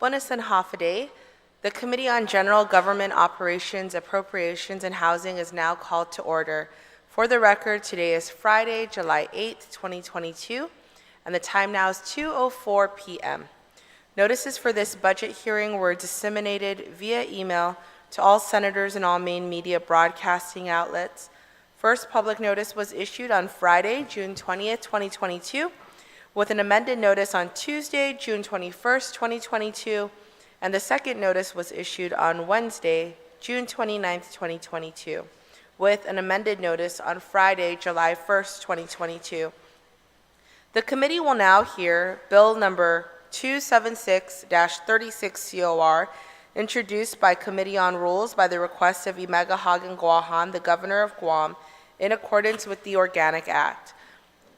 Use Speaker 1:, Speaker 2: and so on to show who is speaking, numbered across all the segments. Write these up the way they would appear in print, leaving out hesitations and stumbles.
Speaker 1: Buenas and half a day. The Committee on General Government Operations, Appropriations, and Housing is now called to order. For the record, today is Friday, July 8th, 2022, and the time now is 2:04 p.m. Notices for this budget hearing were disseminated via email to all senators and all main media broadcasting outlets. First public notice was issued on Friday, June 20th, 2022, with an amended notice on Tuesday, June 21st, 2022, and the second notice was issued on Wednesday, June 29th, 2022, with an amended notice on Friday, July 1st, 2022. The committee will now hear Bill number 276-36 COR, introduced by Committee on Rules by the request of I Maga'hågan Guåhan, the Governor of Guam, in accordance with the Organic Act,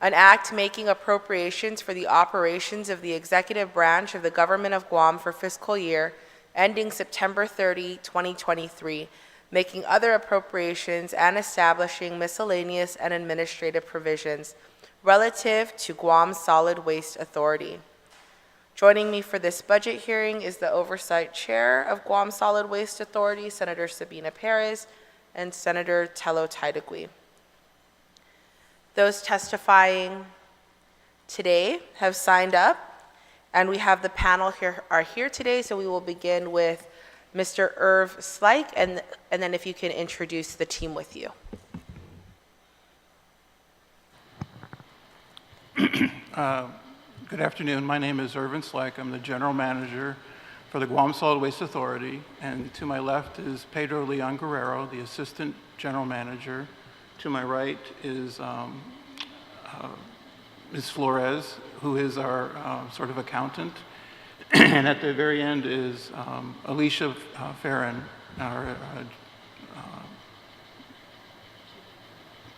Speaker 1: an act making appropriations for the operations of the executive branch of the Government of Guam for fiscal year ending September 30, 2023, making other appropriations and establishing miscellaneous and administrative provisions relative to Guam Solid Waste Authority. Joining me for this budget hearing is the Oversight Chair of Guam Solid Waste Authority, Senator Sabina Perez, and Senator Tello Taidagui. Those testifying today have signed up, and we have the panel here today, so we will begin with Mr. Irv Slike, and then if you can introduce the team with you.
Speaker 2: Good afternoon. My name is Irvin Slike. I'm the General Manager for the Guam Solid Waste Authority, and to my left is Pedro Leon Guerrero, the Assistant General Manager. To my right is Ms. Flores, who is our sort of accountant. And at the very end is Alicia Farron, our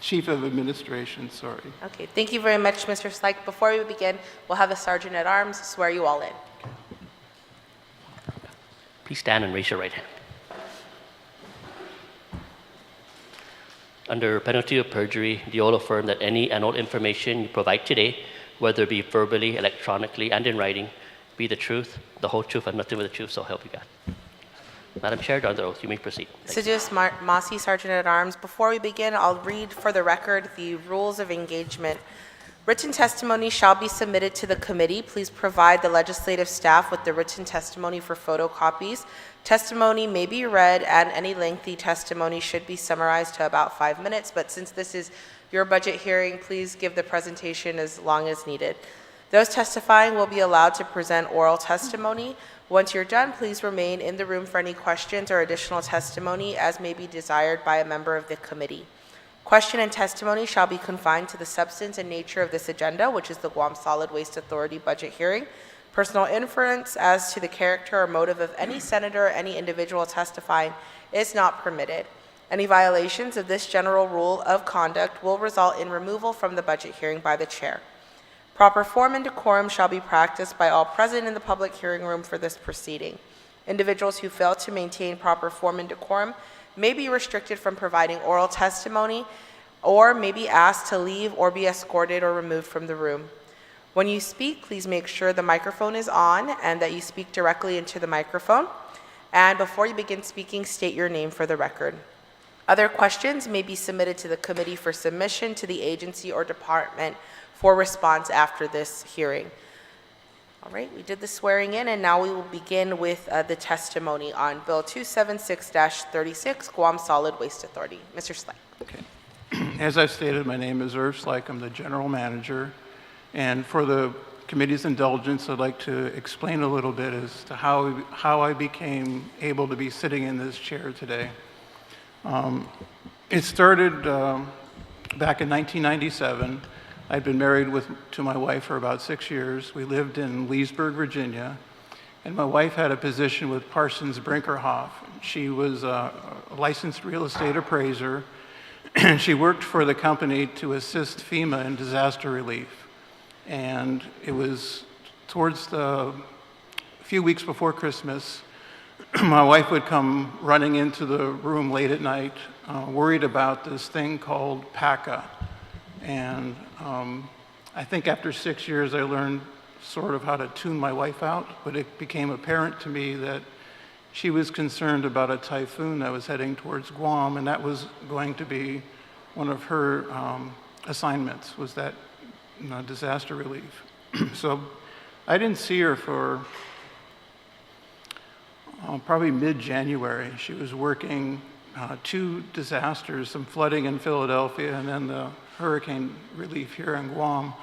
Speaker 2: Chief of Administration, sorry.
Speaker 1: Okay, thank you very much, Mr. Slike. Before we begin, we'll have the Sergeant at Arms swear you all in.
Speaker 3: Please stand and raise your right hand. Under penalty of perjury, do you all affirm that any and all information you provide today, whether it be verbally, electronically, and in writing, be the truth, the whole truth, and nothing but the truth, so help you God? Madam Chair, under oath, you may proceed.
Speaker 1: Sidious Mossy, Sergeant at Arms. Before we begin, I'll read for the record the rules of engagement. Written testimony shall be submitted to the committee. Please provide the legislative staff with the written testimony for photocopies. Testimony may be read, and any lengthy testimony should be summarized to about 5 minutes, but since this is your budget hearing, please give the presentation as long as needed. Those testifying will be allowed to present oral testimony. Once you're done, please remain in the room for any questions or additional testimony as may be desired by a member of the committee. Question and testimony shall be confined to the substance and nature of this agenda, which is the Guam Solid Waste Authority budget hearing. Personal inference as to the character or motive of any senator or any individual testifying is not permitted. Any violations of this general rule of conduct will result in removal from the budget hearing by the chair. Proper form and decorum shall be practiced by all present in the public hearing room for this proceeding. Individuals who fail to maintain proper form and decorum may be restricted from providing oral testimony or may be asked to leave or be escorted or removed from the room. When you speak, please make sure the microphone is on and that you speak directly into the microphone. And before you begin speaking, state your name for the record. Other questions may be submitted to the committee for submission to the agency or department for response after this hearing. All right, we did the swearing in, and now we will begin with the testimony on Bill 276-36, Guam Solid Waste Authority. Mr. Slike.
Speaker 2: Okay. As I stated, my name is Irv Slike. I'm the General Manager. And for the committee's indulgence, I'd like to explain a little bit as to how I became able to be sitting in this chair today. It started back in 1997. I'd been married to my wife for about 6 years. We lived in Leesburg, Virginia, and my wife had a position with Parsons Brinkerhoff. She was a licensed real estate appraiser, and she worked for the company to assist FEMA in disaster relief. And it was towards a few weeks before Christmas, my wife would come running into the room late at night, worried about this thing called PACA. And I think after 6 years, I learned sort of how to tune my wife out, but it became apparent to me that she was concerned about a typhoon that was heading towards Guam, and that was going to be one of her assignments, was that disaster relief. So I didn't see her for probably mid-January. She was working 2 disasters, some flooding in Philadelphia and then the hurricane relief here in Guam.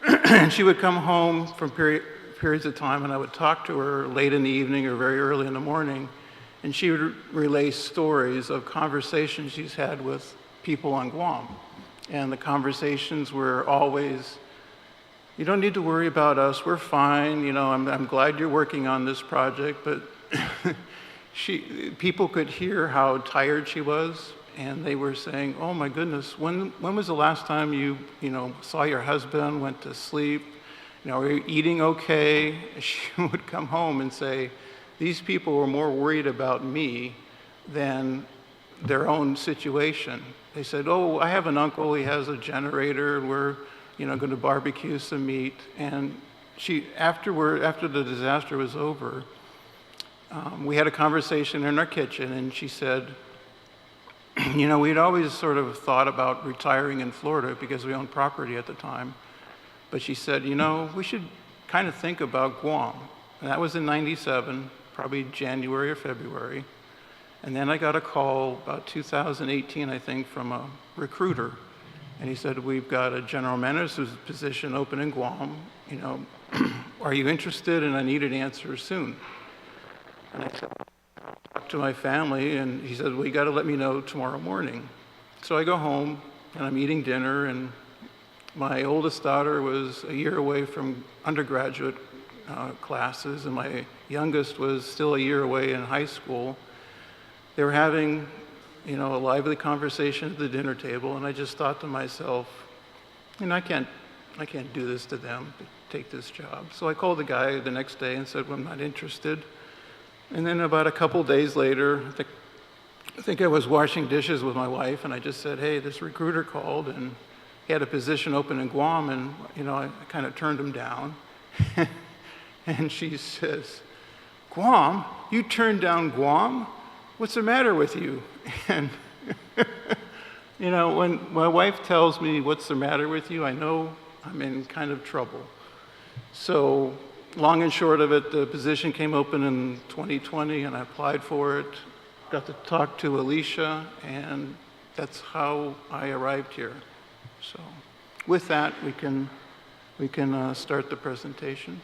Speaker 2: And she would come home from periods of time, and I would talk to her late in the evening or very early in the morning, and she would relay stories of conversations she's had with people on Guam. And the conversations were always, "You don't need to worry about us, we're fine, I'm glad you're working on this project," but people could hear how tired she was, and they were saying, "Oh my goodness, when was the last time you saw your husband, went to sleep? Are you eating okay?" She would come home and say, these people were more worried about me than their own situation. They said, "Oh, I have an uncle, he has a generator, we're going to barbecue some meat." And after the disaster was over, we had a conversation in our kitchen, and she said, we'd always sort of thought about retiring in Florida because we owned property at the time. But she said, we should kind of think about Guam. And that was in '97, probably January or February. And then I got a call about 2018, I think, from a recruiter. And he said, "We've got a general manager's position open in Guam. Are you interested? And I need an answer soon." And I said, "Talk to my family." And he said, "Well, you got to let me know tomorrow morning." So I go home, and I'm eating dinner, and my oldest daughter was a year away from undergraduate classes, and my youngest was still a year away in high school. They were having, a lively conversation at the dinner table, and I just thought to myself, I can't do this to them, take this job. So I called the guy the next day and said, "Well, I'm not interested." And then about a couple days later, I think I was washing dishes with my wife, and I just said, "Hey, this recruiter called, and he had a position open in Guam," and I kind of turned him down. And she says, "Guam? You turned down Guam? What's the matter with you?" And when my wife tells me, "What's the matter with you?" I know I'm in kind of trouble. So long and short of it, the position came open in 2020, and I applied for it, got to talk to Alicia, and that's how I arrived here. So with that, we can start the presentation.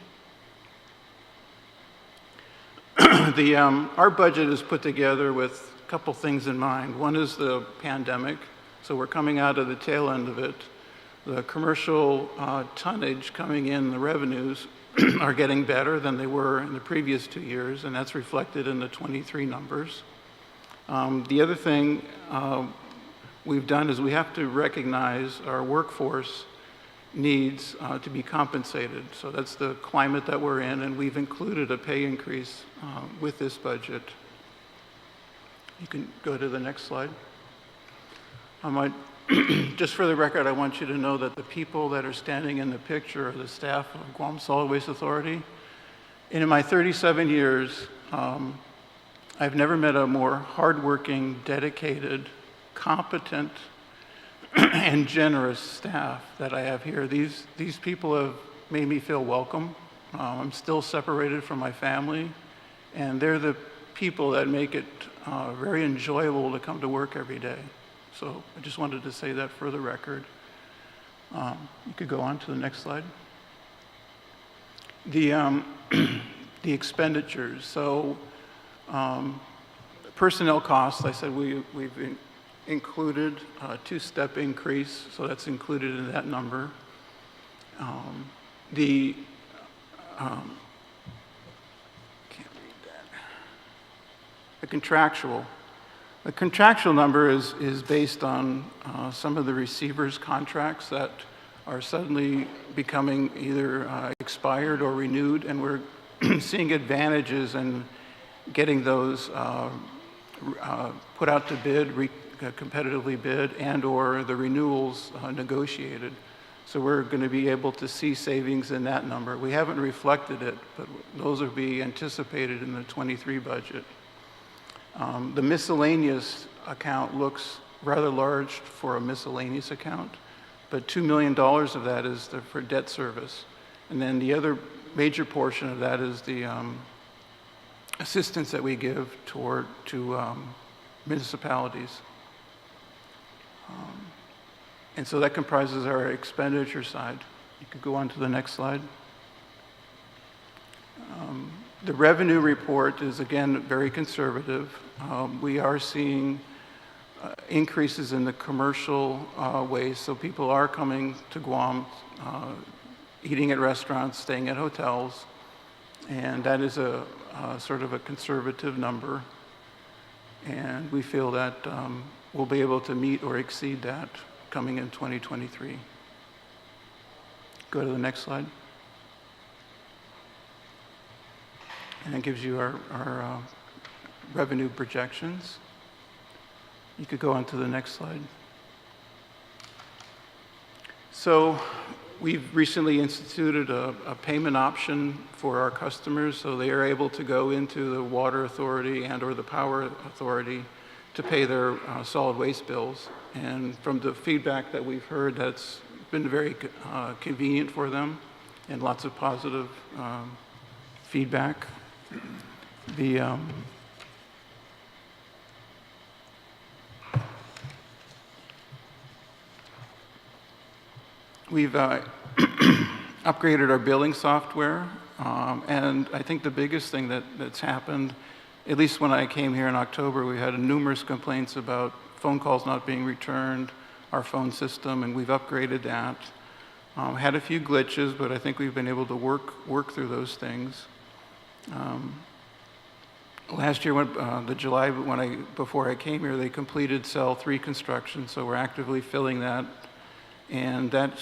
Speaker 2: Our budget is put together with a couple things in mind. One is the pandemic, so we're coming out of the tail end of it. The commercial tonnage coming in, the revenues are getting better than they were in the previous 2 years, and that's reflected in the '23 numbers. The other thing we've done is we have to recognize our workforce needs to be compensated. So that's the climate that we're in, and we've included a pay increase with this budget. You can go to the next slide. Just for the record, I want you to know that the people that are standing in the picture are the staff of Guam Solid Waste Authority. And in my 37 years, I've never met a more hardworking, dedicated, competent, and generous staff that I have here. These people have made me feel welcome. I'm still separated from my family, and they're the people that make it very enjoyable to come to work every day. So I just wanted to say that for the record. You could go on to the next slide. The expenditures. So personnel costs, I said we've included a 2-step increase, so that's included in that number. Can't read that. The contractual number is based on some of the receivers' contracts that are suddenly becoming either expired or renewed, and we're seeing advantages in getting those put out to bid, competitively bid, and or the renewals negotiated. So we're going to be able to see savings in that number. We haven't reflected it, but those will be anticipated in the 23 budget. The miscellaneous account looks rather large for a miscellaneous account, but $2 million of that is for debt service. And then the other major portion of that is the assistance that we give to municipalities. And so that comprises our expenditure side. You could go on to the next slide. The revenue report is, again, very conservative. We are seeing increases in the commercial waste, so people are coming to Guam, eating at restaurants, staying at hotels, and that is a sort of a conservative number. And we feel that we'll be able to meet or exceed that coming in 2023. Go to the next slide. And it gives you our revenue projections. You could go on to the next slide. So we've recently instituted a payment option for our customers, so they are able to go into the water authority and or the power authority to pay their solid waste bills. And from the feedback that we've heard, that's been very convenient for them and lots of positive feedback. We've upgraded our billing software, and I think the biggest thing that's happened, at least when I came here in October, we had numerous complaints about phone calls not being returned, our phone system, and we've upgraded that. Had a few glitches, but I think we've been able to work through those things. Last year, July, before I came here, they completed cell 3 construction, so we're actively filling that. And that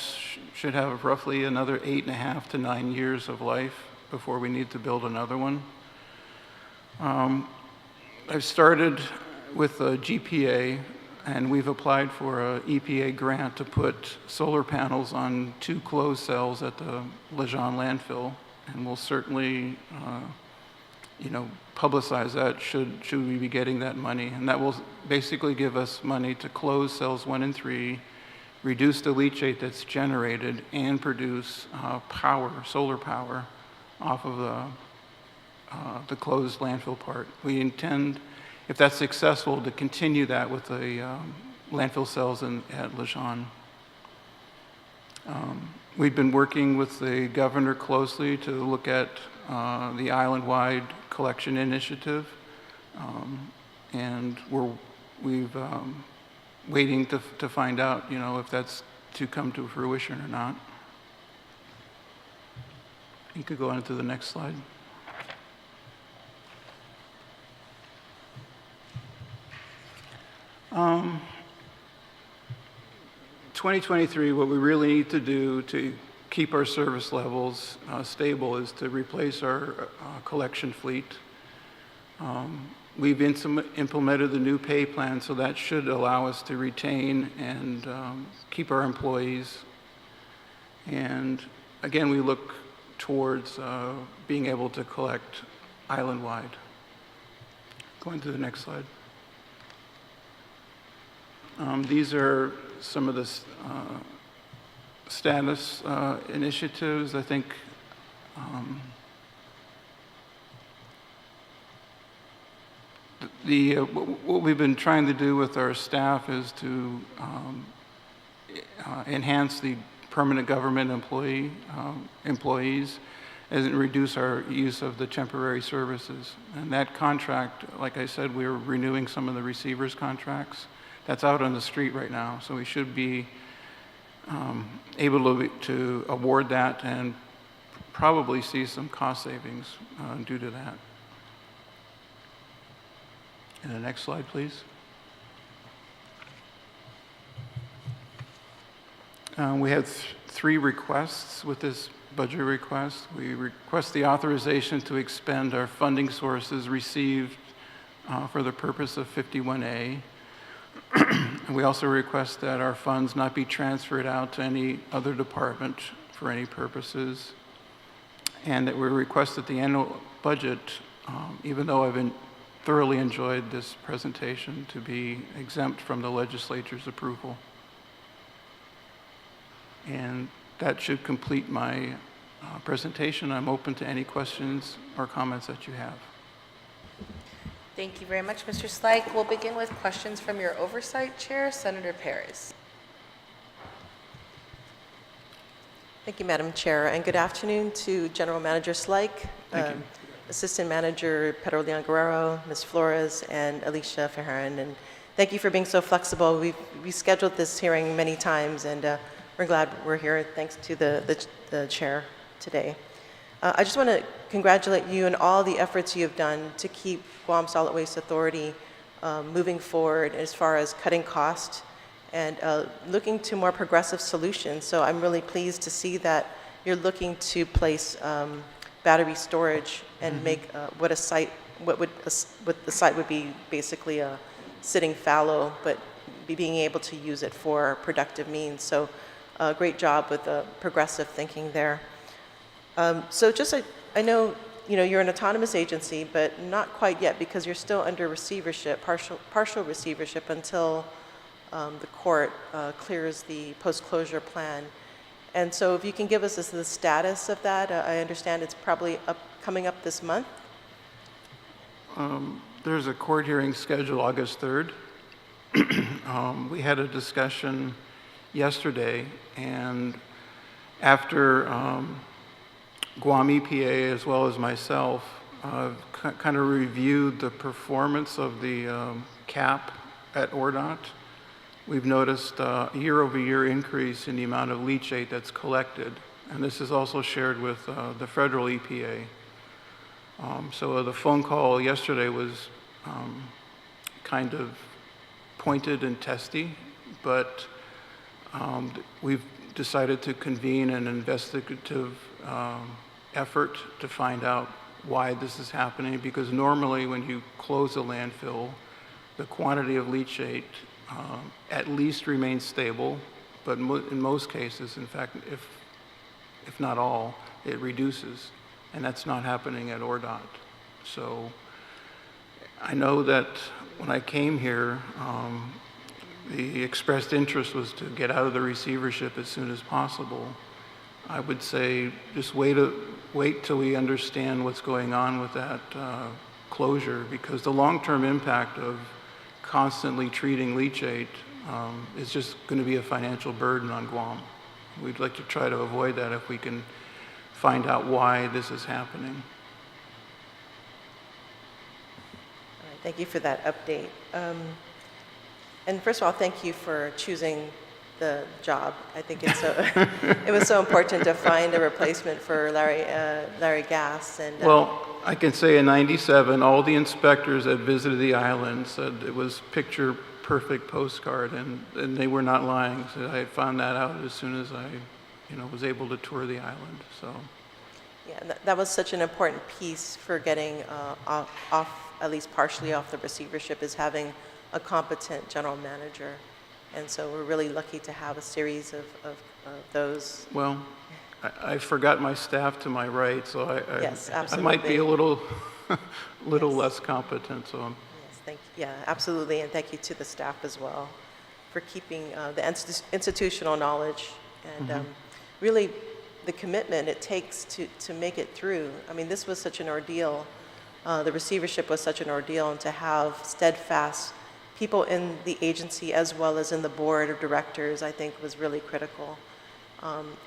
Speaker 2: should have roughly another 8.5 to 9 years of life before we need to build another one. I've started with a GPA, and we've applied for an EPA grant to put solar panels on 2 closed cells at the Lejeune landfill, and we'll certainly publicize that should we be getting that money. And that will basically give us money to close cells 1 and 3, reduce the leachate that's generated, and produce solar power off of the closed landfill part. We intend, if that's successful, to continue that with the landfill cells at Lejeune. We've been working with the governor closely to look at the island-wide collection initiative, and we've waiting to find out, if that's to come to fruition or not. You could go on to the next slide. Um, 2023, what we really need to do to keep our service levels stable is to replace our collection fleet. We've implemented the new pay plan, so that should allow us to retain and keep our employees. And again, we look towards being able to collect island-wide. Going to the next slide. These are some of the status initiatives. I think what we've been trying to do with our staff is to enhance the permanent government employees and reduce our use of the temporary services. And that contract, like I said, we're renewing some of the receivers' contracts. That's out on the street right now, so we should be able to award that and probably see some cost savings due to that. And the next slide, please. We have 3 requests with this budget request. We request the authorization to expend our funding sources received for the purpose of 51A. And we also request that our funds not be transferred out to any other department for any purposes. And that we request that the annual budget, even though I've thoroughly enjoyed this presentation, to be exempt from the legislature's approval. And that should complete my presentation. I'm open to any questions or comments that you have.
Speaker 1: Thank you very much, Mr. Slyke. We'll begin with questions from your Oversight Chair, Senator Perez.
Speaker 4: Thank you, Madam Chair, and good afternoon to General Manager Slyke, Assistant Manager Pedro Leon Guerrero, Ms. Flores, and Alicia Ferran. And thank you for being so flexible. We scheduled this hearing many times, and we're glad we're here. Thanks to the chair today. I just want to congratulate you on all the efforts you have done to keep Guam Solid Waste Authority moving forward as far as cutting costs and looking to more progressive solutions. So I'm really pleased to see that you're looking to place battery storage and make what the site would be basically a sitting fallow, but being able to use it for productive means. So great job with the progressive thinking there. So just, I know, you're an autonomous agency, but not quite yet because you're still under receivership, partial receivership until the court clears the post-closure plan. And so if you can give us the status of that, I understand it's probably coming up this month.
Speaker 2: There's a court hearing scheduled August 3rd. We had a discussion yesterday, and after Guam EPA as well as myself kind of reviewed the performance of the cap at ORDOT, we've noticed a year-over-year increase in the amount of leachate that's collected, and this is also shared with the federal EPA. So the phone call yesterday was kind of pointed and testy, but we've decided to convene an investigative effort to find out why this is happening, because normally when you close a landfill, the quantity of leachate at least remains stable, but in most cases, in fact, if not all, it reduces, and that's not happening at ORDOT. So I know that when I came here, the expressed interest was to get out of the receivership as soon as possible. I would say just wait till we understand what's going on with that closure, because the long-term impact of constantly treating leachate is just going to be a financial burden on Guam. We'd like to try to avoid that if we can find out why this is happening.
Speaker 4: All right, thank you for that update. And first of all, thank you for choosing the job. I think it's it was so important to find a replacement for Larry Gass. And
Speaker 2: well, I can say in '97, all the inspectors that visited the island said it was picture-perfect postcard, and they were not lying. So I found that out as soon as I, was able to tour the island. So.
Speaker 4: Yeah, that was such an important piece for getting off, at least partially off the receivership, is having a competent general manager. And so we're really lucky to have a series of those.
Speaker 2: Well, I forgot my staff to my right, so
Speaker 4: yes,
Speaker 2: I might be a little
Speaker 4: yes.
Speaker 2: less competent. So.
Speaker 4: Yes, thank you. Yeah, absolutely, and thank you to the staff as well for keeping the institutional knowledge and really the commitment it takes to make it through. I mean, this was such an ordeal. The receivership was such an ordeal, and to have steadfast people in the agency as well as in the board of directors, I think was really critical.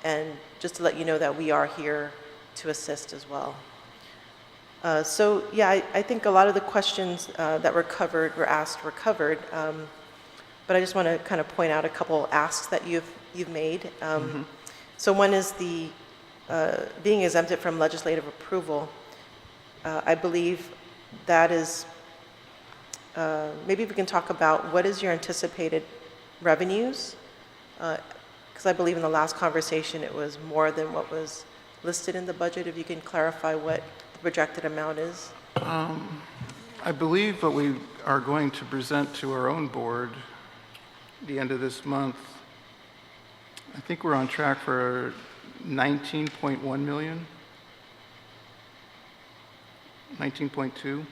Speaker 4: And just to let you know that we are here to assist as well. So yeah, I think a lot of the questions that were covered, but I just want to kind of point out a couple asks that you've made. So one is the being exempted from legislative approval. I believe that is, maybe we can talk about what is your anticipated revenues, because I believe in the last conversation it was more than what was listed in the budget. If you can clarify what the projected amount is.
Speaker 2: I believe what we are going to present to our own board the end of this month, I think we're on track for 19.1 million, 19.2.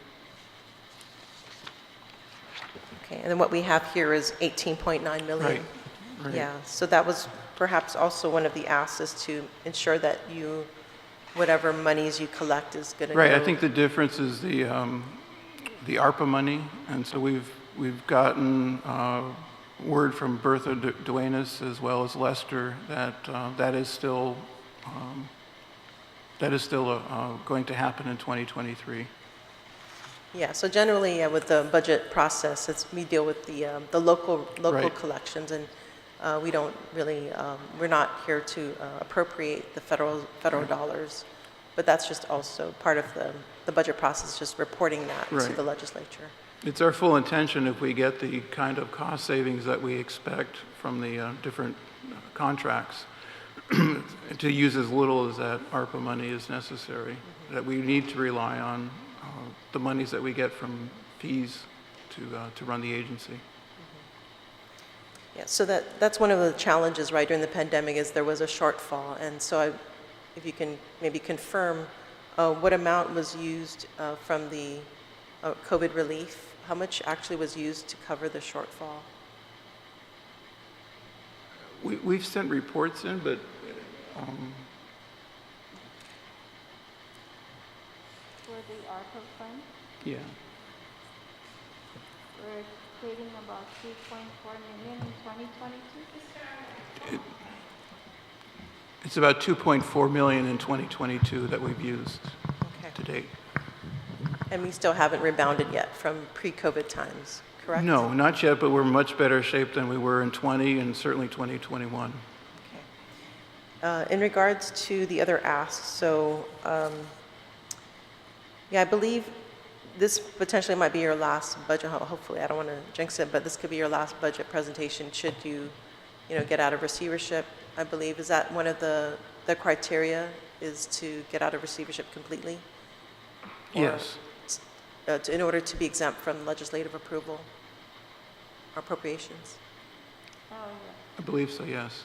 Speaker 4: Okay, and then what we have here is 18.9 million.
Speaker 2: Right.
Speaker 4: Yeah, so that was perhaps also one of the asks, is to ensure that whatever monies you collect is going to go.
Speaker 2: Right, I think the difference is the ARPA money, and so we've gotten word from Bertha Duenas as well as Lester that that is still going to happen in 2023.
Speaker 4: Yeah, so generally with the budget process, we deal with the local
Speaker 2: Right.
Speaker 4: collections, and we don't really, we're not here to appropriate the federal dollars, but that's just also part of the budget process, just reporting that to
Speaker 2: Right.
Speaker 4: the legislature.
Speaker 2: It's our full intention, if we get the kind of cost savings that we expect from the different contracts, to use as little as that ARPA money is necessary, that we need to rely on the monies that we get from fees to run the agency.
Speaker 4: Yeah, so that's one of the challenges, right, during the pandemic, is there was a shortfall. And so if you can maybe confirm what amount was used from the COVID relief, how much actually was used to cover the shortfall?
Speaker 2: We've sent reports in, but
Speaker 5: For the ARPA fund,
Speaker 2: yeah.
Speaker 5: we're creating about 3.4 million in 2022.
Speaker 2: It's about 2.4 million in 2022 that we've used
Speaker 4: Okay.
Speaker 2: to date.
Speaker 4: And we still haven't rebounded yet from pre-COVID times, correct?
Speaker 2: No, not yet, but we're in much better shape than we were in 20 and certainly 2021.
Speaker 4: Okay. In regards to the other asks, so yeah, I believe this potentially might be your last budget, hopefully, I don't want to jinx it, but this could be your last budget presentation should you get out of receivership, I believe. Is that one of the criteria, is to get out of receivership completely? Or,
Speaker 2: Yes.
Speaker 4: in order to be exempt from legislative approval or appropriations?
Speaker 5: Oh, yeah.
Speaker 2: I believe so, yes.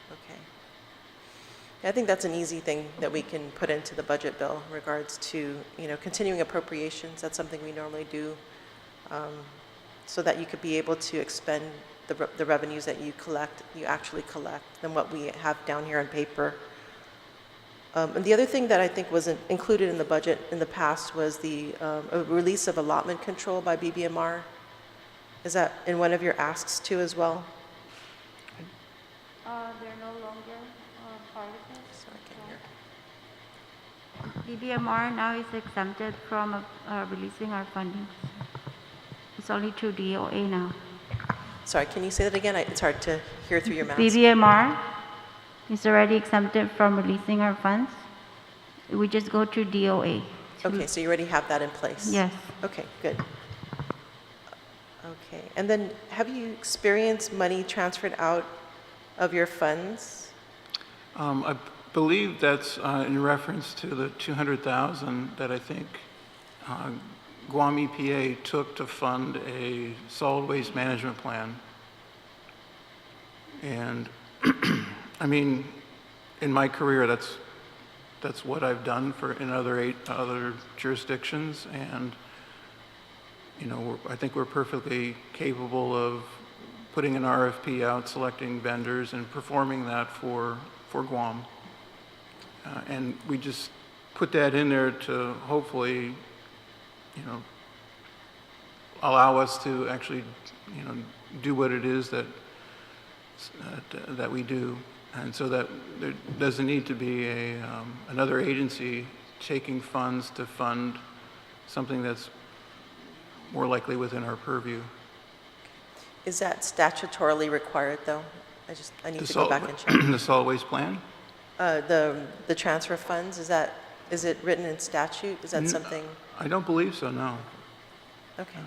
Speaker 4: Okay. I think that's an easy thing that we can put into the budget bill in regards to, continuing appropriations. That's something we normally do, so that you could be able to expend the revenues that you actually collect, than what we have down here on paper. And the other thing that I think wasn't included in the budget in the past was the release of allotment control by BBMR. Is that in one of your asks too as well?
Speaker 5: They're no longer part of it.
Speaker 4: Sorry, I can't hear.
Speaker 5: BBMR now is exempted from releasing our funding. It's only through DOA now.
Speaker 4: Sorry, can you say that again? It's hard to hear through your mask.
Speaker 5: BBMR is already exempted from releasing our funds. We just go to DOA.
Speaker 4: Okay, so you already have that in place?
Speaker 5: Yes.
Speaker 4: Okay, good. Okay, and then have you experienced money transferred out of your funds?
Speaker 2: I believe that's in reference to the 200,000 that I think Guam EPA took to fund a solid waste management plan. And I mean, in my career, that's what I've done in other jurisdictions, and I think we're perfectly capable of putting an RFP out, selecting vendors, and performing that for Guam. And we just put that in there to hopefully, allow us to actually, do what it is that we do. And so that there doesn't need to be another agency taking funds to fund something that's more likely within our purview.
Speaker 4: Is that statutorily required, though? I need to go back and check.
Speaker 2: The solid waste plan?
Speaker 4: The transfer funds, is it written in statute? Is that something?
Speaker 2: I don't believe so, no.
Speaker 4: Okay.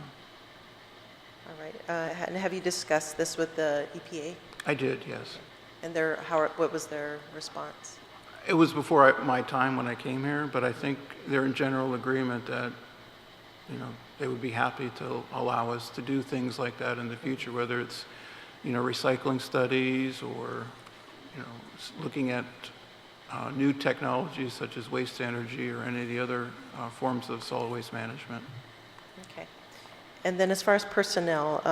Speaker 4: All right. And have you discussed this with the EPA?
Speaker 2: I did, yes.
Speaker 4: And what was their response?
Speaker 2: It was before my time when I came here, but I think they're in general agreement that, they would be happy to allow us to do things like that in the future, whether it's, recycling studies or, looking at new technologies such as waste energy or any of the other forms of solid waste management.
Speaker 4: Okay. And then as far as personnel,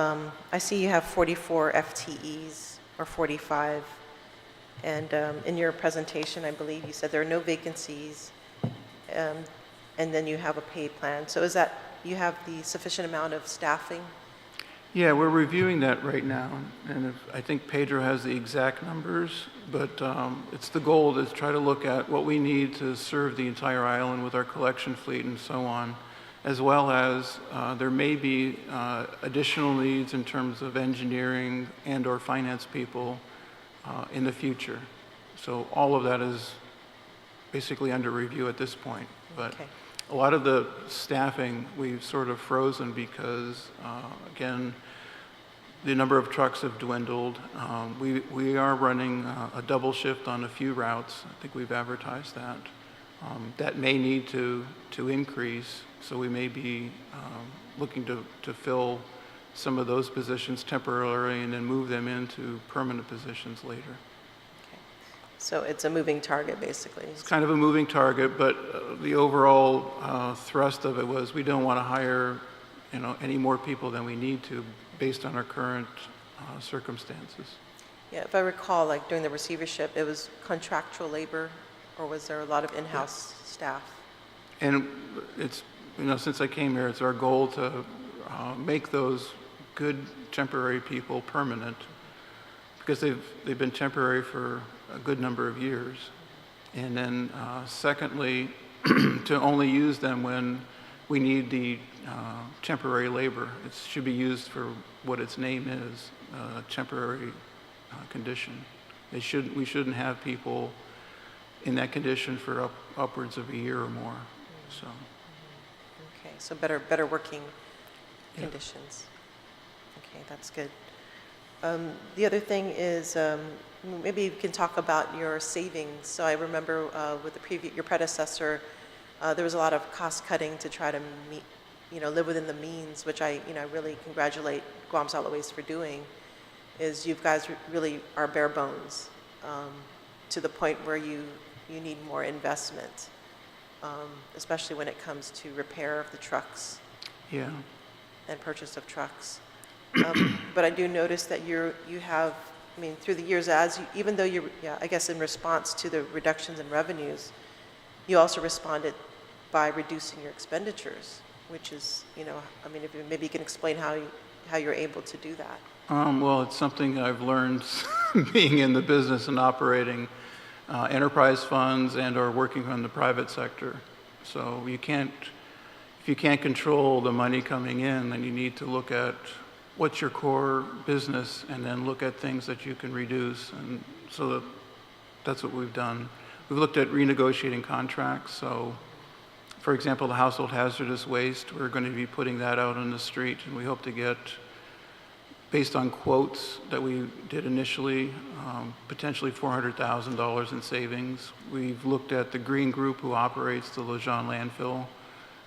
Speaker 4: I see you have 44 FTEs or 45. And in your presentation, I believe you said there are no vacancies, and then you have a pay plan. So is that you have the sufficient amount of staffing?
Speaker 2: Yeah, we're reviewing that right now, and I think Pedro has the exact numbers, but it's the goal to try to look at what we need to serve the entire island with our collection fleet and so on, as well as there may be additional needs in terms of engineering and or finance people in the future. So all of that is basically under review at this point. But
Speaker 4: Okay.
Speaker 2: a lot of the staffing we've sort of frozen because, again, the number of trucks have dwindled. We are running a double shift on a few routes. I think we've advertised that. That may need to increase, so we may be looking to fill some of those positions temporarily and then move them into permanent positions later.
Speaker 4: Okay. So it's a moving target, basically.
Speaker 2: It's kind of a moving target, but the overall thrust of it was we don't want to hire, any more people than we need to based on our current circumstances.
Speaker 4: Yeah, if I recall, like during the receivership, it was contractual labor, or was there a lot of in-house staff?
Speaker 2: And it's, since I came here, it's our goal to make those good temporary people permanent, because they've been temporary for a good number of years. And then secondly, to only use them when we need the temporary labor. It should be used for what its name is, temporary condition. We shouldn't have people in that condition for upwards of a year or more. So.
Speaker 4: Okay, so better working
Speaker 2: Yeah.
Speaker 4: conditions. Okay, that's good. The other thing is maybe you can talk about your savings. So I remember with your predecessor, there was a lot of cost cutting to try to meet, live within the means, which I really congratulate Guam Solid Waste for doing. Is you guys really are bare bones to the point where you need more investment, especially when it comes to repair of the trucks.
Speaker 2: Yeah.
Speaker 4: And purchase of trucks. But I do notice that you have, through the years, even though I guess in response to the reductions in revenues, you also responded by reducing your expenditures, which is, if maybe you can explain how you're able to do that.
Speaker 2: Well, it's something I've learned being in the business and operating enterprise funds and or working on the private sector. So if you can't control the money coming in, then you need to look at what's your core business and then look at things that you can reduce. And so that's what we've done. We've looked at renegotiating contracts. So, for example, the household hazardous waste, we're going to be putting that out on the street, and we hope to get, based on quotes that we did initially, potentially $400,000 in savings. We've looked at the Green Group who operates the Lejeune landfill,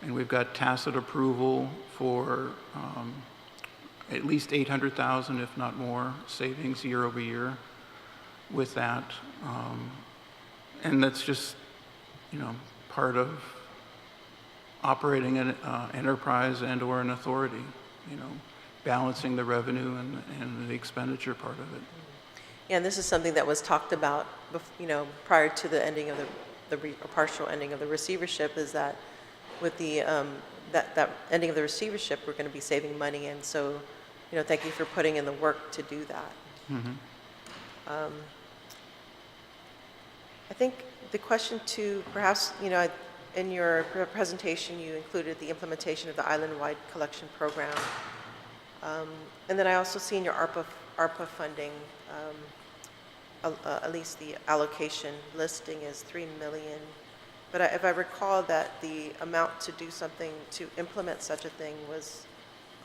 Speaker 2: and we've got tacit approval for at least $800,000, if not more, savings year over year with that. And that's just, part of operating an enterprise and or an authority, balancing the revenue and the expenditure part of it.
Speaker 4: Yeah, and this is something that was talked about, prior to the ending of the partial ending of the receivership, is that with the that ending of the receivership, we're going to be saving money, and so, thank you for putting in the work to do that.
Speaker 2: Mm-hmm.
Speaker 4: I think the question too, perhaps, in your presentation, you included the implementation of the island-wide collection program. And then I also see in your ARPA funding, at least the allocation listing is $3 million. But if I recall that the amount to do something, to implement such a thing, was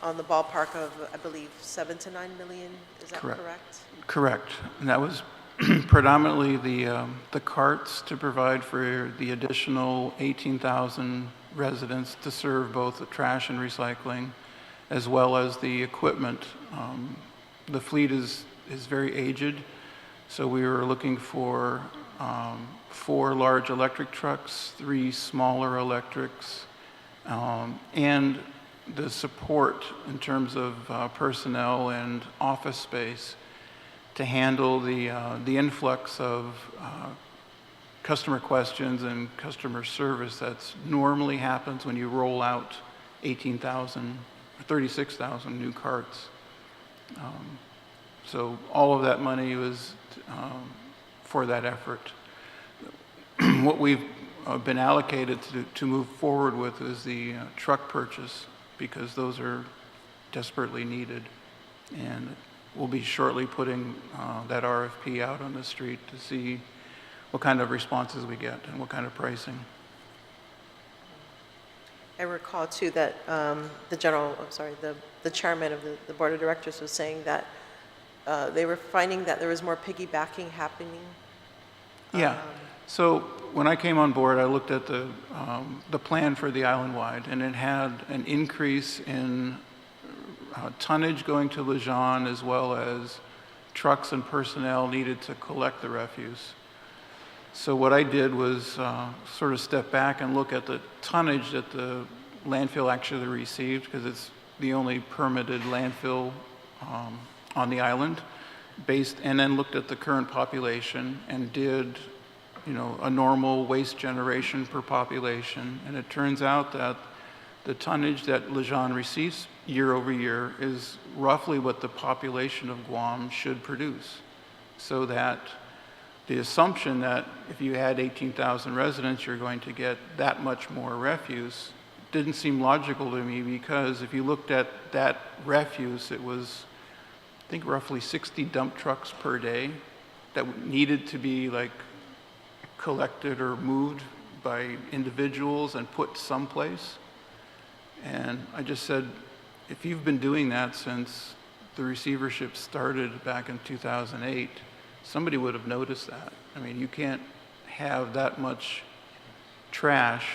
Speaker 4: on the ballpark of, I believe, $7 to $9 million. Is that correct?
Speaker 2: Correct. And that was predominantly the carts to provide for the additional 18,000 residents to serve both the trash and recycling, as well as the equipment. The fleet is very aged, so we were looking for 4 large electric trucks, 3 smaller electrics, and the support in terms of personnel and office space to handle the influx of customer questions and customer service that's normally happens when you roll out 18,000 or 36,000 new carts. So all of that money was for that effort. What we've been allocated to move forward with is the truck purchase, because those are desperately needed. And we'll be shortly putting that RFP out on the street to see what kind of responses we get and what kind of pricing.
Speaker 4: I recall too that the chairman of the board of directors was saying that they were finding that there was more piggybacking happening.
Speaker 2: Yeah. So when I came on board, I looked at the plan for the island-wide, and it had an increase in tonnage going to Lejeune, as well as trucks and personnel needed to collect the refuse. So what I did was sort of step back and look at the tonnage that the landfill actually received, because it's the only permitted landfill on the island, and then looked at the current population and did, a normal waste generation per population. And it turns out that the tonnage that Lejeune receives year over year is roughly what the population of Guam should produce. So that the assumption that if you had 18,000 residents, you're going to get that much more refuse didn't seem logical to me, because if you looked at that refuse, it was, I think, roughly 60 dump trucks per day that needed to be collected or moved by individuals and put someplace. And I just said, if you've been doing that since the receivership started back in 2008, somebody would have noticed that. I mean, you can't have that much trash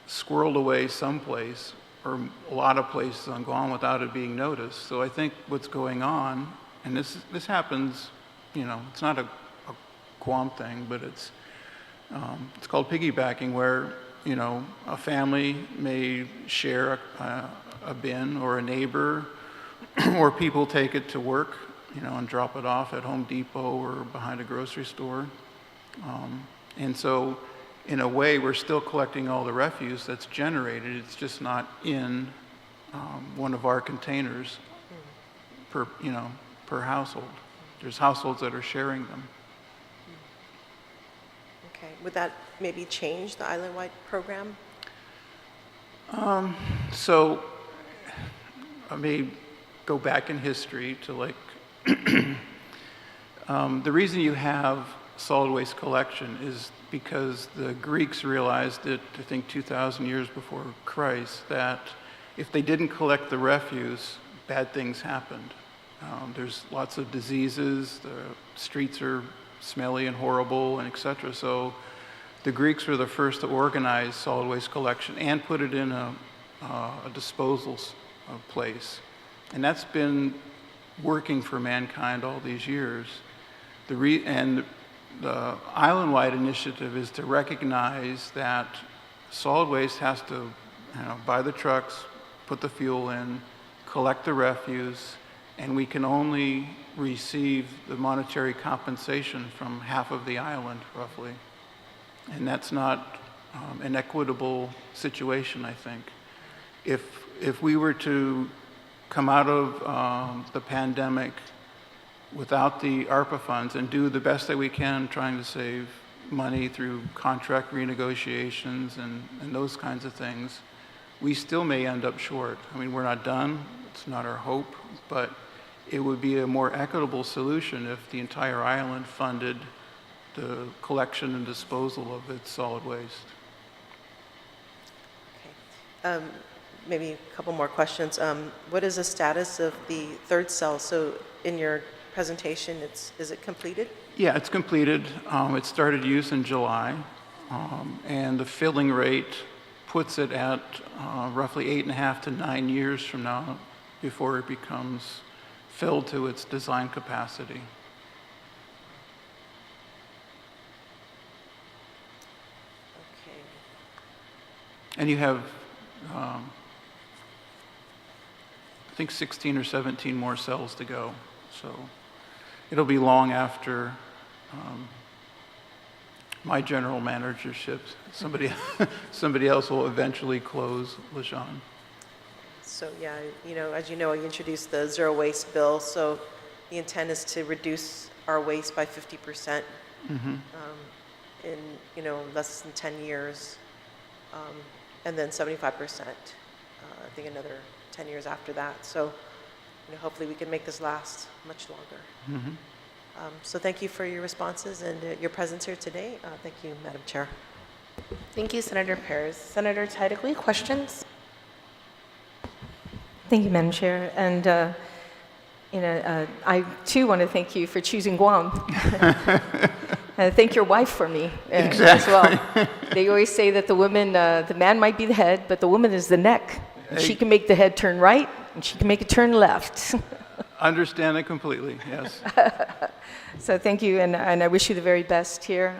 Speaker 2: squirreled away someplace, or a lot of places on Guam, without it being noticed. So I think what's going on, and this happens, it's not a Guam thing, but it's called piggybacking, where a family may share a bin, or a neighbor, or people take it to work, and drop it off at Home Depot or behind a grocery store. And so, in a way, we're still collecting all the refuse that's generated. It's just not in one of our containers per household. There's households that are sharing them.
Speaker 4: Okay. Would that maybe change the island-wide program?
Speaker 2: So I may go back in history to the reason you have solid waste collection is because the Greeks realized it, I think 2,000 years before Christ, that if they didn't collect the refuse, bad things happened. There's lots of diseases, the streets are smelly and horrible, and etc. So the Greeks were the first to organize solid waste collection and put it in a disposal place. And that's been working for mankind all these years. And the island-wide initiative is to recognize that solid waste has to buy the trucks, put the fuel in, collect the refuse, and we can only receive the monetary compensation from half of the island, roughly. And that's not an equitable situation, I think. If we were to come out of the pandemic without the ARPA funds and do the best that we can trying to save money through contract renegotiations and those kinds of things, we still may end up short. I mean, we're not done. It's not our hope, but it would be a more equitable solution if the entire island funded the collection and disposal of its solid waste.
Speaker 4: Okay. Maybe a couple more questions. What is the status of the third cell? So in your presentation, is it completed?
Speaker 2: Yeah, it's completed. It started use in July, and the filling rate puts it at roughly 8.5 to 9 years from now before it becomes filled to its design capacity.
Speaker 4: Okay.
Speaker 2: And you have, I think, 16 or 17 more cells to go. So it'll be long after my general managership. Somebody else will eventually close Lejeune.
Speaker 4: So yeah, as you know, I introduced the zero waste bill. So the intent is to reduce our waste by 50% in less than 10 years, and then 75%. I think another 10 years after that. So hopefully we can make this last much longer. So thank you for your responses and your presence here today. Thank you, Madam Chair.
Speaker 1: Thank you, Senator Perez. Senator Titlegy, questions?
Speaker 6: Thank you, Madam Chair. And, I too want to thank you for choosing Guam. Thank your wife for me as well. They always say that the man might be the head, but the woman is the neck.
Speaker 2: Hey.
Speaker 6: She can make the head turn right, and she can make it turn left.
Speaker 2: Understand it completely, yes.
Speaker 6: So thank you, and I wish you the very best here.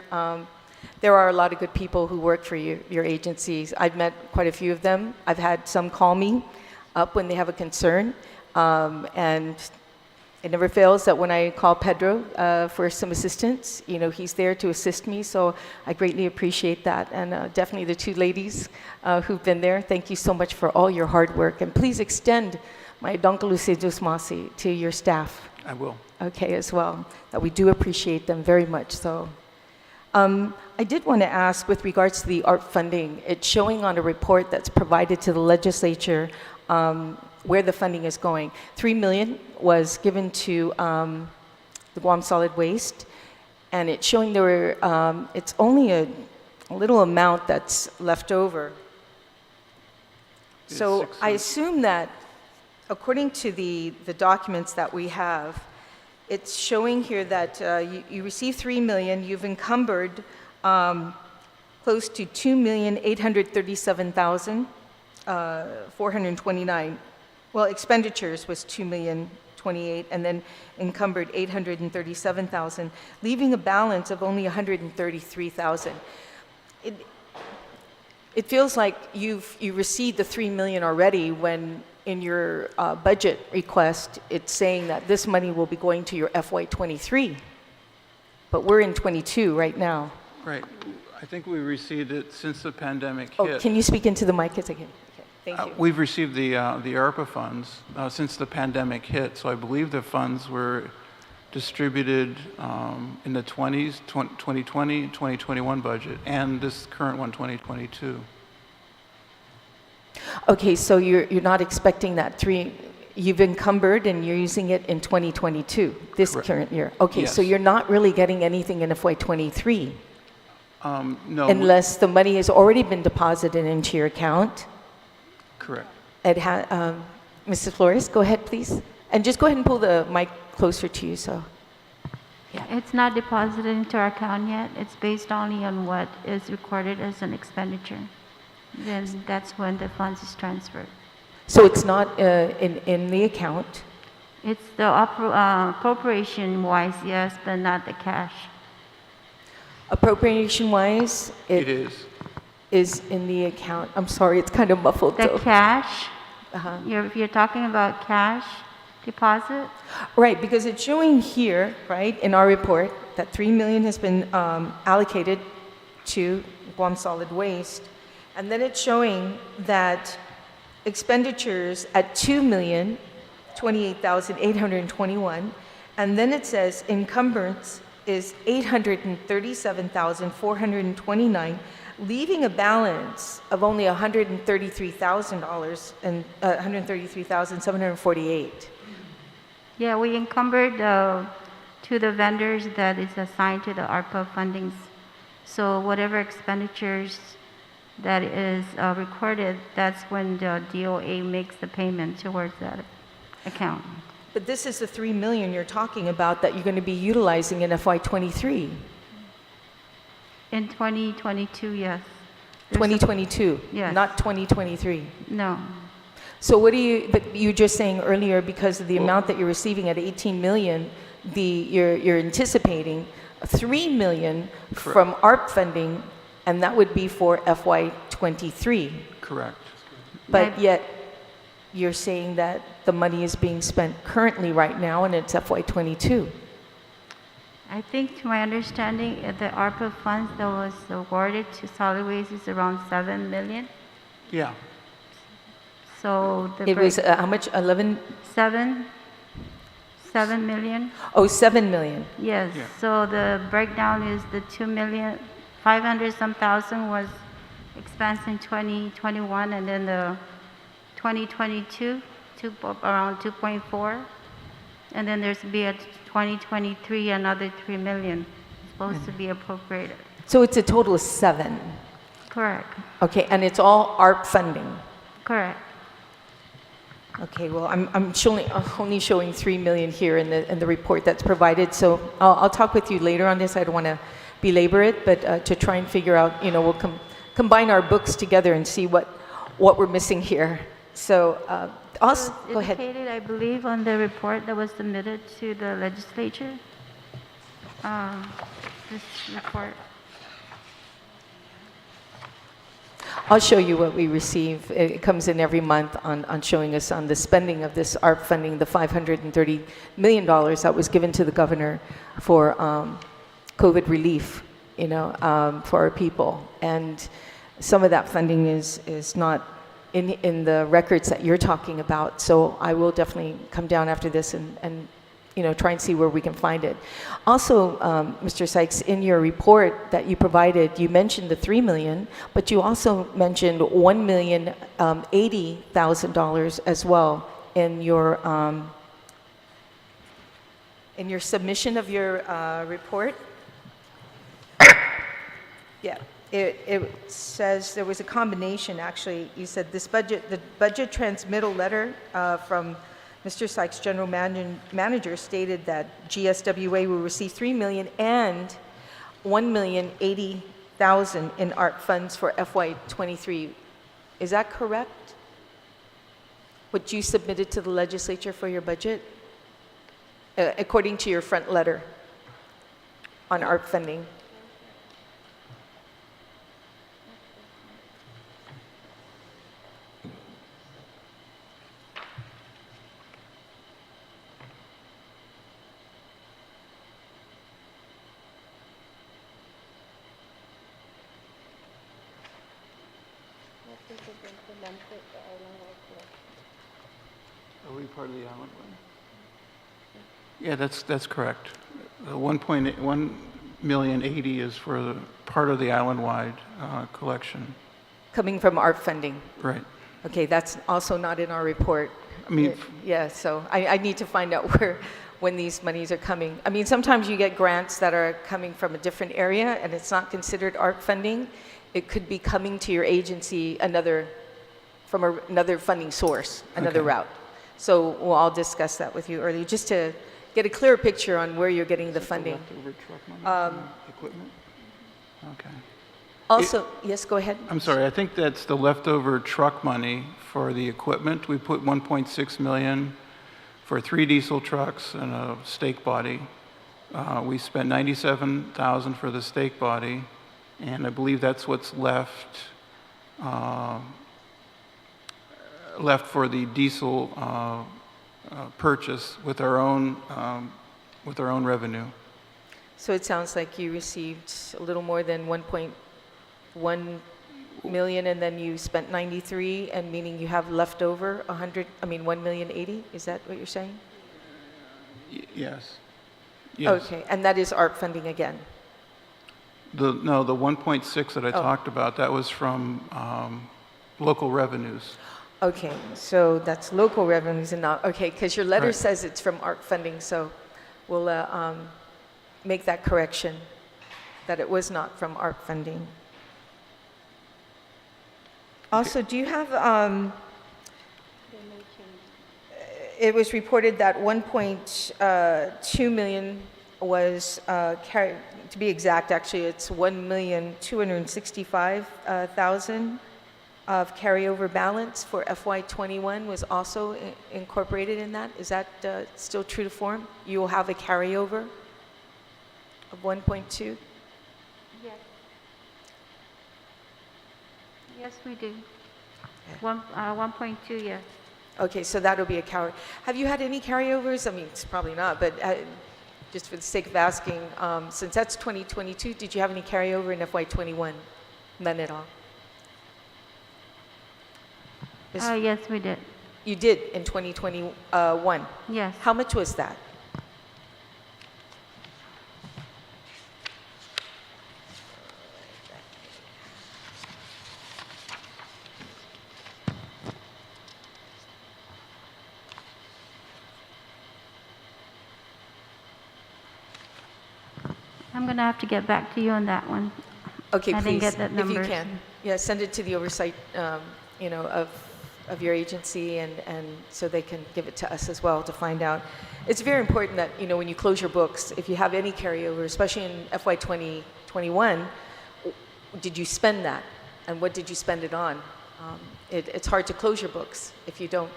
Speaker 6: There are a lot of good people who work for your agencies. I've met quite a few of them. I've had some call me up when they have a concern, and it never fails that when I call Pedro for some assistance, he's there to assist me, so I greatly appreciate that. And definitely the two ladies who've been there, thank you so much for all your hard work. And please extend my Donkalusidusmasi to your staff.
Speaker 2: I will.
Speaker 6: Okay, as well, that we do appreciate them very much so. I did want to ask with regards to the ARP funding, it's showing on a report that's provided to the legislature where the funding is going. $3 million was given to the Guam Solid Waste, and it's showing it's only a little amount that's left over. So I assume that according to the documents that we have, it's showing here that you received $3 million, you've encumbered close to $2,837,429. Well, expenditures was $2,028,000, and then encumbered $837,000, leaving a balance of only $133,000. It feels like you received the $3 million already when in your budget request, it's saying that this money will be going to your FY23, but we're in 22 right now.
Speaker 2: Right. I think we received it since the pandemic hit.
Speaker 6: Oh, can you speak into the mic again? Okay, thank you.
Speaker 2: We've received the ARPA funds since the pandemic hit, so I believe the funds were distributed in the 2020, 2021 budget, and this current one, 2022.
Speaker 6: Okay, so you're not expecting that you've encumbered and you're using it in 2022, this
Speaker 2: Correct.
Speaker 6: current year. Okay,
Speaker 2: Yes.
Speaker 6: so you're not really getting anything in FY23
Speaker 2: No.
Speaker 6: unless the money has already been deposited into your account.
Speaker 2: Correct.
Speaker 6: Mrs. Flores, go ahead, please. And just go ahead and pull the mic closer to you, so.
Speaker 5: It's not deposited into our account yet. It's based only on what is recorded as an expenditure. Then that's when the funds is transferred.
Speaker 6: So it's not in the account?
Speaker 5: It's the appropriation-wise, yes, but not the cash.
Speaker 6: Appropriation-wise,
Speaker 2: It is.
Speaker 6: is in the account. I'm sorry, it's kind of muffled,
Speaker 5: The
Speaker 6: though.
Speaker 5: cash,
Speaker 6: Uh-huh.
Speaker 5: if you're talking about cash deposit,
Speaker 6: Right, because it's showing here, right, in our report, that $3 million has been allocated to Guam Solid Waste, and then it's showing that expenditures at $2,028,821, and then it says encumbrance is $837,429, leaving a balance of only $133,000 and $133,748.
Speaker 5: yeah, we encumbered to the vendors that is assigned to the ARPA fundings. So whatever expenditures that is recorded, that's when the DOA makes the payment towards that account.
Speaker 6: But this is the $3 million you're talking about that you're going to be utilizing in FY23.
Speaker 5: In 2022, yes.
Speaker 6: 2022?
Speaker 5: Yes.
Speaker 6: Not 2023?
Speaker 5: No.
Speaker 6: So what do you, but you were just saying earlier, because of the amount that you're receiving at 18 million, you're anticipating 3 million from ARP funding, and that would be for FY23.
Speaker 2: Correct.
Speaker 6: But yet, you're saying that the money is being spent currently right now, and it's FY22.
Speaker 5: I think, to my understanding, the ARPA funds that was awarded to solid waste is around 7 million.
Speaker 2: Yeah.
Speaker 5: So the
Speaker 6: It was how much? 11?
Speaker 5: 7 million.
Speaker 6: Oh, 7 million.
Speaker 5: Yes.
Speaker 2: Yeah.
Speaker 5: So the breakdown is the 2,500,000 some was expense in 2021, and then the 2022 around 2.4, and then there's be a 2023 another 3 million supposed to be appropriated.
Speaker 6: So it's a total of 7.
Speaker 5: Correct.
Speaker 6: Okay, and it's all ARP funding.
Speaker 5: Correct.
Speaker 6: Okay, well, I'm only showing 3 million here in the report that's provided, so I'll talk with you later on this. I don't want to belabor it, but to try and figure out, we'll combine our books together and see what we're missing here. So, also, go ahead.
Speaker 5: Indicated, I believe, on the report that was submitted to the legislature. This report.
Speaker 6: I'll show you what we receive. It comes in every month on showing us on the spending of this ARP funding, the $530 million that was given to the governor for COVID relief, for our people. And some of that funding is not in the records that you're talking about. So I will definitely come down after this and try and see where we can find it. Also, Mr. Sykes, in your report that you provided, you mentioned the 3 million, but you also mentioned $1,080,000 as well in your submission of your report. Yeah. It says there was a combination, actually. You said the budget transmittal letter from Mr. Sykes, General Manager, stated that GSWA will receive $3 million and $1,080,000 in ARP funds for FY23. Is that correct? What you submitted to the legislature for your budget, according to your front letter on ARP funding?
Speaker 2: Are we part of the island one? Yeah, that's correct. 1,080,000 is for the part of the island-wide collection.
Speaker 6: Coming from ARP funding.
Speaker 2: Right.
Speaker 6: Okay, that's also not in our report.
Speaker 2: I mean,
Speaker 6: Yeah, so I need to find out when these monies are coming. I mean, sometimes you get grants that are coming from a different area and it's not considered ARP funding. It could be coming to your agency from another funding source, another route. So I'll discuss that with you earlier, just to get a clearer picture on where you're getting the funding.
Speaker 2: Leftover truck money from equipment? Okay.
Speaker 6: Also, yes, go ahead.
Speaker 2: I'm sorry, I think that's the leftover truck money for the equipment. We put 1.6 million for 3 diesel trucks and a stake body. We spent 97,000 for the stake body, and I believe that's what's left for the diesel purchase with our own revenue.
Speaker 6: So it sounds like you received a little more than 1.1 million, and then you spent 93, and meaning you have left over 1,080,000. Is that what you're saying?
Speaker 2: Yes. Yes.
Speaker 6: Okay, and that is ARP funding again.
Speaker 2: The 1.6 that I talked about, that was from local revenues.
Speaker 6: Okay, so that's local revenues and not, okay, because your letter
Speaker 2: Right.
Speaker 6: says it's from ARP funding, so we'll make that correction, that it was not from ARP funding. Also, do you have, it was reported that 1.2 million was, to be exact, actually, it's 1,265,000 of carryover balance for FY21 was also incorporated in that. Is that still true to form? You will have a carryover of 1.2?
Speaker 5: Yes. Yes, we do. 1.2, yes.
Speaker 6: Okay, so that'll be a carry. Have you had any carryovers? I mean, it's probably not, but just for the sake of asking, since that's 2022, did you have any carryover in FY21? None at all?
Speaker 5: Yes, we did.
Speaker 6: You did in 2021.
Speaker 5: Yes.
Speaker 6: How much was that?
Speaker 5: I'm going to have to get back to you on that one.
Speaker 6: Okay,
Speaker 5: I
Speaker 6: please,
Speaker 5: didn't get that
Speaker 6: if
Speaker 5: number.
Speaker 6: you can. Yeah, send it to the oversight, you know, of your agency, and so they can give it to us as well to find out. It's very important that, you know, when you close your books, if you have any carryover, especially in FY 2021, did you spend that? And what did you spend it on? It's hard to close your books if you don't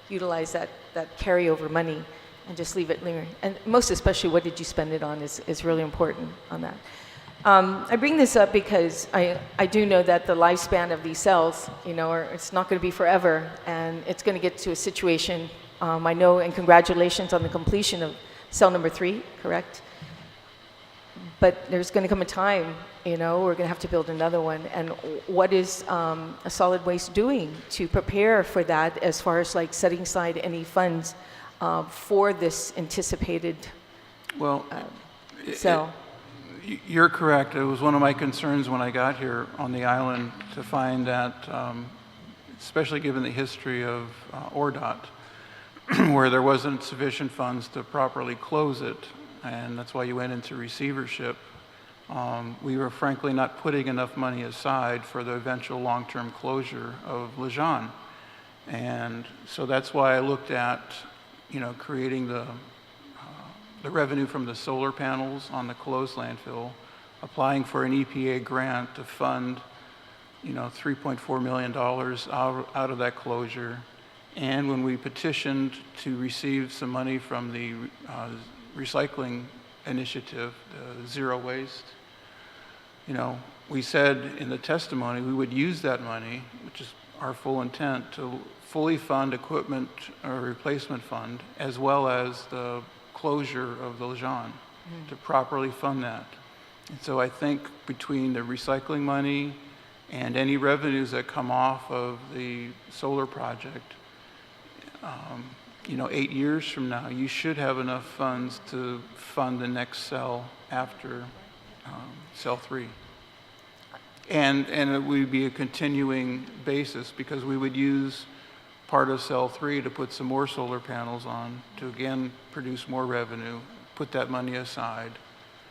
Speaker 6: utilize that carryover money and just leave it lingering. And most especially, what did you spend it on is really important on that. I bring this up because I do know that the lifespan of these cells, you know, it's not going to be forever, and it's going to get to a situation, I know, and congratulations on the completion of cell number 3, correct? But there's going to come a time, you know, we're going to have to build another one. And what is a solid waste doing to prepare for that, as far as like setting aside any funds for this anticipated cell?
Speaker 2: You're correct. It was one of my concerns when I got here on the island to find that, especially given the history of ORDOT, where there wasn't sufficient funds to properly close it, and that's why you went into receivership. We were frankly not putting enough money aside for the eventual long-term closure of Lejeune. And so that's why I looked at, you know, creating the revenue from the solar panels on the closed landfill, applying for an EPA grant to fund, you know, $3.4 million out of that closure. And when we petitioned to receive some money from the recycling initiative, the zero waste, you know, we said in the testimony we would use that money, which is our full intent, to fully fund equipment or replacement fund, as well as the closure of the Lejeune, to properly fund that. And so I think between the recycling money and any revenues that come off of the solar project, you know, 8 years from now, you should have enough funds to fund the next cell after cell 3. And it would be a continuing basis, because we would use part of cell 3 to put some more solar panels on to again produce more revenue, put that money aside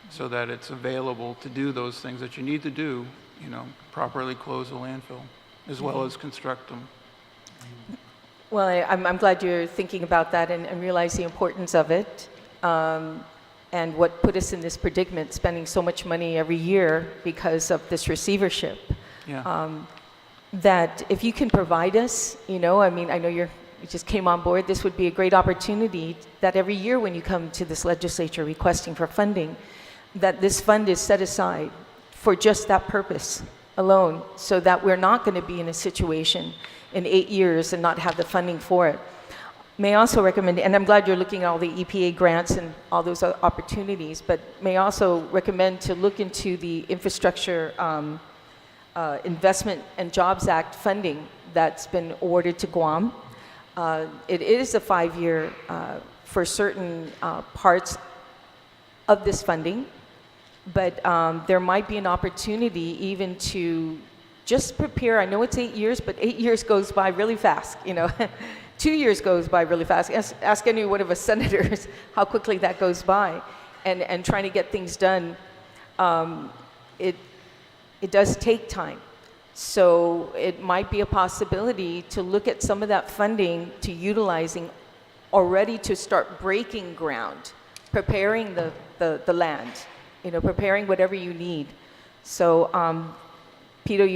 Speaker 2: so that it's available to do those things that you need to do, you know, properly close the landfill as well as construct them.
Speaker 6: Well, I'm glad you're thinking about that and realize the importance of it, and what put us in this predicament, spending so much money every year because of this receivership.
Speaker 2: Yeah.
Speaker 6: That if you can provide us, you know, I mean, I know you just came on board, this would be a great opportunity that every year when you come to this legislature requesting for funding, that this fund is set aside for just that purpose alone, so that we're not going to be in a situation in 8 years and not have the funding for it. May I also recommend, and I'm glad you're looking at all the EPA grants and all those opportunities, but may I also recommend to look into the infrastructure Investment and Jobs Act funding that's been awarded to Guam. It is a 5-year for certain parts of this funding, but there might be an opportunity even to just prepare. I know it's 8 years, but 8 years goes by really fast, you know. 2 years goes by really fast. Ask any one of us senators how quickly that goes by, and trying to get things done. It does take time. So it might be a possibility to look at some of that funding to utilizing already to start breaking ground preparing the land, preparing whatever you need. So, Pedro,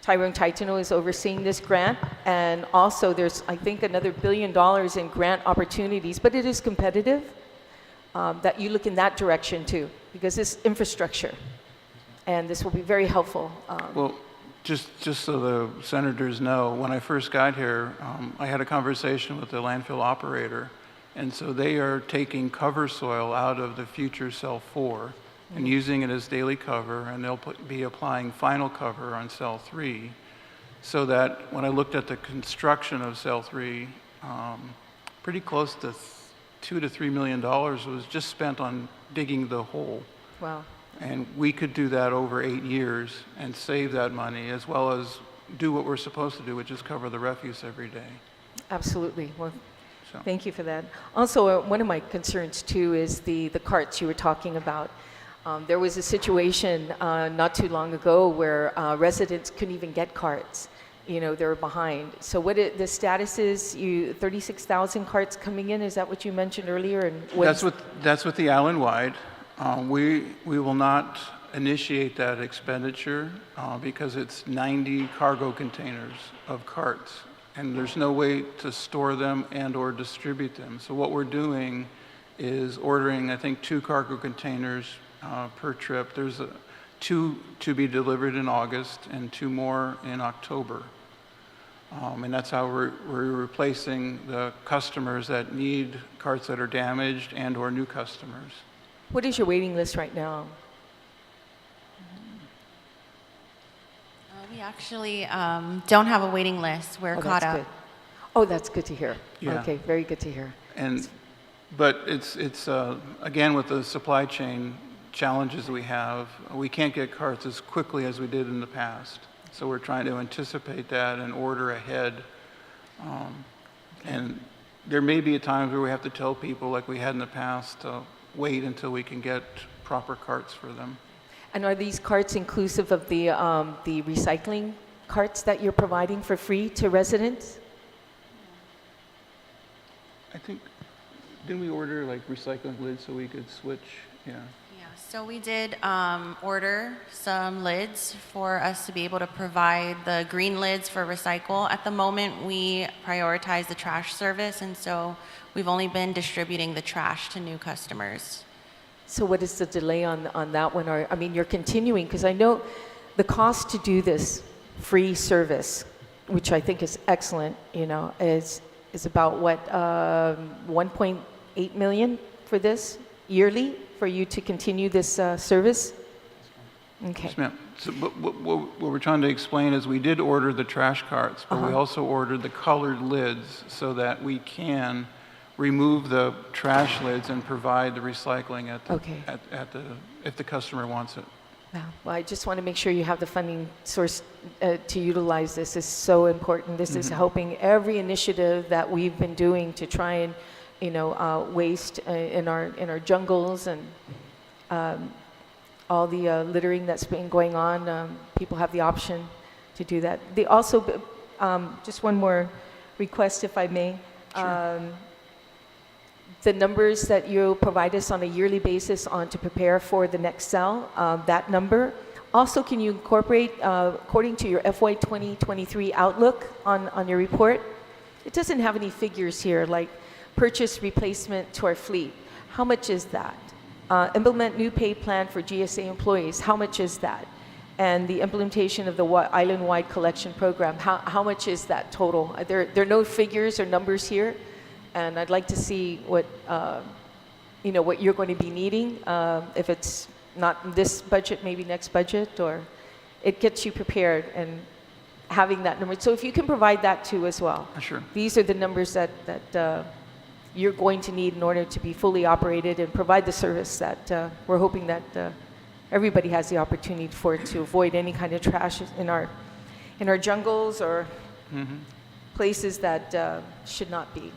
Speaker 6: Tyrone Taitano is overseeing this grant, and also there's, I think, another $1 billion in grant opportunities, but it is competitive, that you look in that direction too, because it's infrastructure, and this will be very helpful.
Speaker 2: Well, just so the senators know, when I first got here, I had a conversation with the landfill operator, and so they are taking cover soil out of the future cell 4 and using it as daily cover, and they'll be applying final cover on cell 3, so that when I looked at the construction of cell 3, pretty close to $2 to $3 million was just spent on digging the hole.
Speaker 6: Wow.
Speaker 2: And we could do that over 8 years and save that money, as well as do what we're supposed to do, which is cover the refuse every day.
Speaker 6: Absolutely. Well,
Speaker 2: So.
Speaker 6: thank you for that. Also, one of my concerns too is the carts you were talking about. There was a situation not too long ago where residents couldn't even get carts. They were behind. So the status is 36,000 carts coming in. Is that what you mentioned earlier? And
Speaker 2: That's with the island-wide. We will not initiate that expenditure because it's 90 cargo containers of carts, and there's no way to store them and or distribute them. So what we're doing is ordering, I think, 2 cargo containers per trip. There's 2 to be delivered in August and 2 more in October. And that's how we're replacing the customers that need carts that are damaged and or new customers.
Speaker 6: What is your waiting list right now?
Speaker 7: We actually don't have a waiting list. We're caught
Speaker 6: That's
Speaker 7: up.
Speaker 6: good. Oh, that's good to hear.
Speaker 2: Yeah.
Speaker 6: Okay, very good to hear.
Speaker 2: But it's again, with the supply chain challenges we have, we can't get carts as quickly as we did in the past. So we're trying to anticipate that and order ahead. And there may be times where we have to tell people, like we had in the past, to wait until we can get proper carts for them.
Speaker 6: And are these carts inclusive of the recycling carts that you're providing for free to residents?
Speaker 2: I think, didn't we order like recycling lids so we could switch? Yeah.
Speaker 7: Yeah, so we did order some lids for us to be able to provide the green lids for recycle. At the moment, we prioritize the trash service, and so we've only been distributing the trash to new customers.
Speaker 6: So what is the delay on that one? I mean, you're continuing, because I know the cost to do this free service, which I think is excellent, is about what, 1.8 million for this yearly for you to continue this service? Okay.
Speaker 2: Yes, ma'am. So, but what we're trying to explain is we did order the trash carts, but we also ordered the colored lids so that we can remove the trash lids and provide the recycling if the customer wants it.
Speaker 6: Wow. Well, I just want to make sure you have the funding source to utilize this. Is so important. This is helping every initiative that we've been doing to try and, waste in our jungles and all the littering that's been going on. People have the option to do that. They also, just one more request, if I may.
Speaker 2: Sure.
Speaker 6: The numbers that you provide us on a yearly basis to prepare for the next cell, that number. Also, can you incorporate, according to your FY23 outlook on your report, it doesn't have any figures here, like purchase replacement to our fleet. How much is that? Implement new pay plan for GSA employees. How much is that? And the implementation of the island-wide collection program. How much is that total? There are no figures or numbers here. And I'd like to see what, what you're going to be needing. If it's not this budget, maybe next budget, or it gets you prepared and having that number. So if you can provide that too as well.
Speaker 2: Sure.
Speaker 6: These are the numbers that you're going to need in order to be fully operated and provide the service that we're hoping that everybody has the opportunity for, to avoid any kind of trash in our jungles or places that should not be.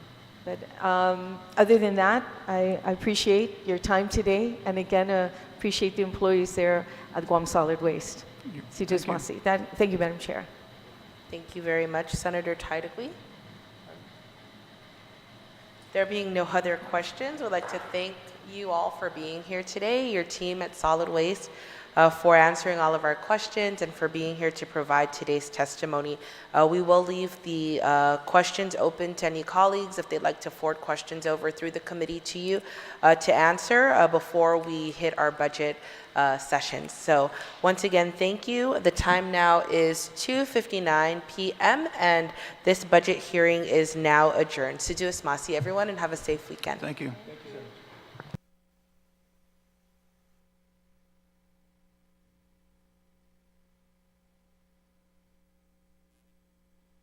Speaker 6: But other than that, I appreciate your time today, and again, appreciate the employees there at Guam Solid Waste. Thank you, Madam Chair.
Speaker 1: Thank you very much, Senator Taitagui. There being no other questions, we'd like to thank you all for being here today, your team at Solid Waste, for answering all of our questions and for being here to provide today's testimony. We will leave the questions open to any colleagues if they'd like to forward questions over through the committee to you to answer before we hit our budget sessions. So once again, thank you. The time now is 2:59 p.m. and this budget hearing is now adjourned. Sidu Esmasi, everyone, and have a safe weekend.
Speaker 2: Thank you.